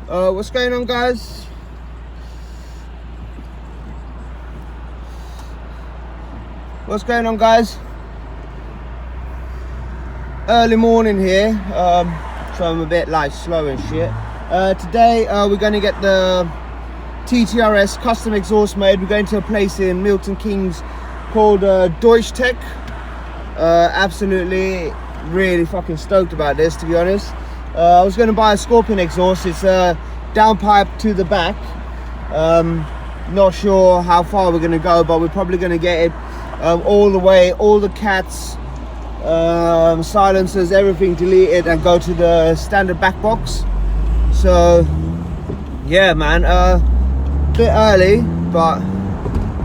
What's going on, guys? What's going on, guys? Early morning here, so I'm a bit like slow and shit. Today we're going to get the Ttrs custom exhaust made. We're going to a place in Milton Keynes called Deutsch. Absolutely, really fucking stoked about this, to be honest. I was going to buy a Scorpion exhaust. It's a downpipe to the back. Not sure how far we're going to go, but we're probably going to get it all the way, all the cats, silencers, everything deleted, and go to the standard back box. So yeah, man, bit early, but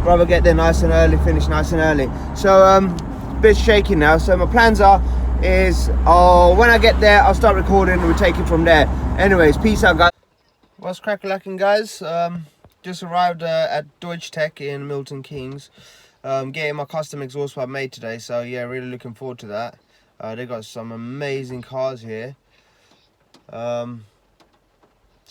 rather get there nice and early, finish nice and early. So bit shaky now. So my plans is when I get there, I'll start recording and we'll take it from there. Anyways, peace out, guys. What's crack-a-lacking, guys? Just arrived at Deutsch in Milton Keynes. Getting my custom exhaust pipe made today, so yeah, really looking forward to that. They got some amazing cars here.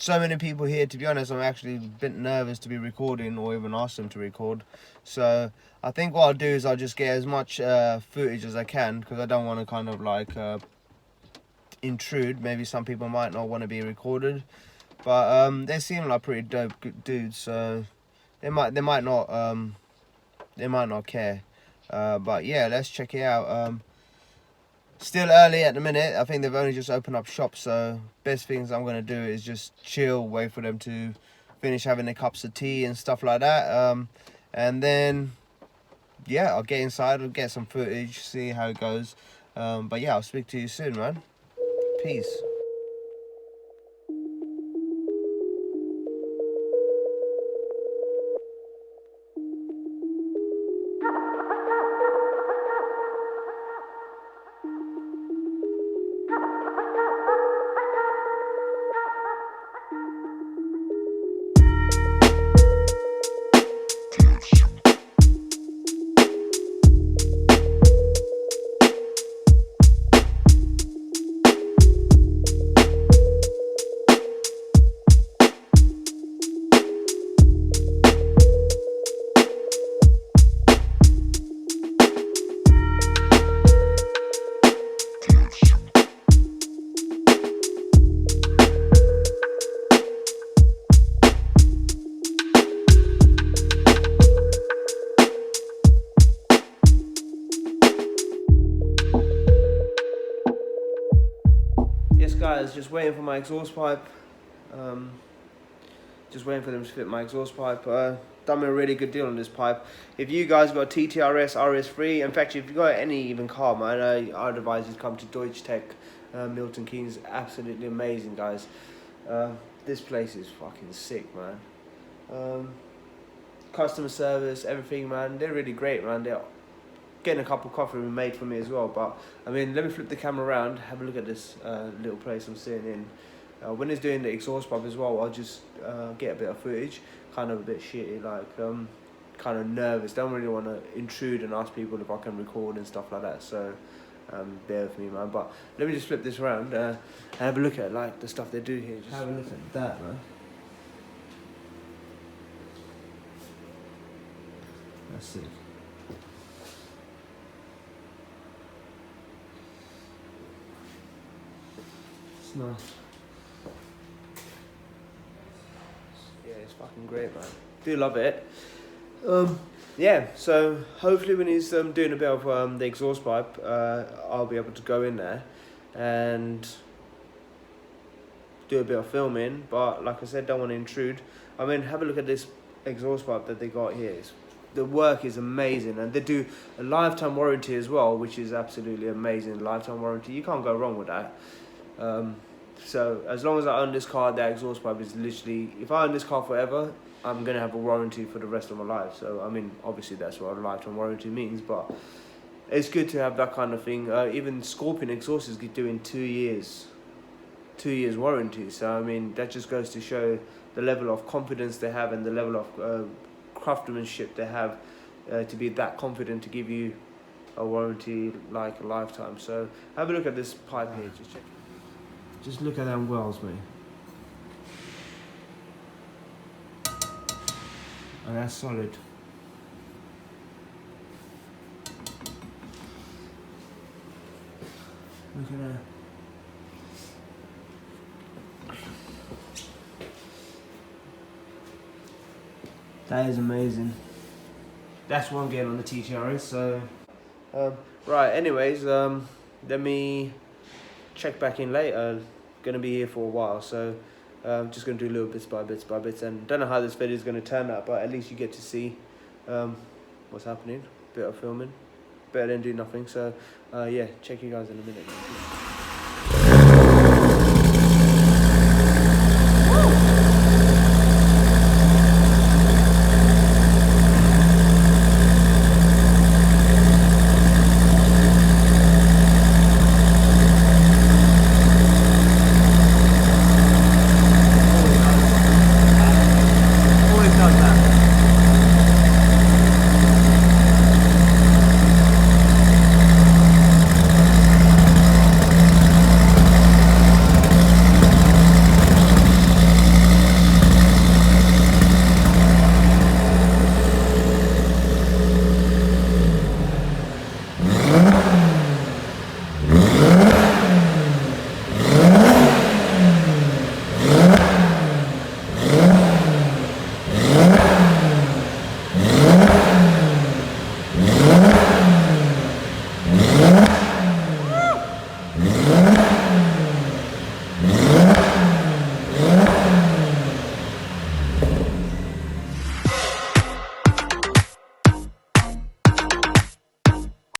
So many people here, to be honest. I'm actually a bit nervous to be recording or even ask them to record. So I think what I'll do is I'll just get as much footage as I can, because I don't want to kind of like intrude. Maybe some people might not want to be recorded, but they seem like pretty dope dudes, so they might not care. But yeah, let's check it out. Still early at the minute. I think they've only just opened up shop, so best things I'm gonna do is just chill, wait for them to finish having their cups of tea and stuff like that, and then yeah, I'll get inside, I'll get some footage, see how it goes. But yeah, I'll speak to you soon, man. Peace. Yes, guys, just waiting for my exhaust pipe. Just waiting for them to fit my exhaust pipe. Done me a really good deal on this pipe. If you guys got TTRS, RS3, in fact, if you got any even car, man, I'd advise you to come to Deutsch Milton Keynes. Absolutely amazing, guys. This place is fucking sick, man. Customer service, everything, man. They're really great, man. They're getting a cup of coffee made for me as well. But I mean, let me flip the camera around, have a look at this little place I'm sitting in. When it's doing the exhaust pipe as well, I'll just get a bit of footage. Kind of a bit shitty, like kind of nervous. Don't really want to intrude and ask people if I can record and stuff like that. So bear with me, man. But let me just flip this around and have a look at like the stuff they do here. Just have a look at that, man. That's sick. It's nice. Yeah, it's fucking great, man. Do love it. Yeah, so hopefully when he's doing a bit of the exhaust pipe, I'll be able to go in there and do a bit of filming. But like I said, don't want to intrude. I mean, have a look at this exhaust pipe that they got here. The work is amazing, and they do a lifetime warranty as well, which is absolutely amazing. Lifetime warranty, you can't go wrong with that. So as long as I own this car, that exhaust pipe is literally, if I own this car forever, I'm going to have a warranty for the rest of my life. So I mean, obviously that's what a lifetime warranty means, but it's good to have that kind of thing. Even Scorpion exhaust is doing 2 years warranty. So I mean, that just goes to show the level of confidence they have and the level of craftsmanship they have to be that confident to give you a warranty like a lifetime. So have a look at this pipe here. Just look at them wells, mate. and that's solid. Look at that. That is amazing. That's what I'm getting on the Ttrs. So, right. Anyways, let me check back in later. Gonna be here for a while, so just gonna do little bits by bits, and don't know how this video is gonna turn out, but at least you get to see what's happening. Bit of filming, better than do nothing. So yeah, check you guys in a minute.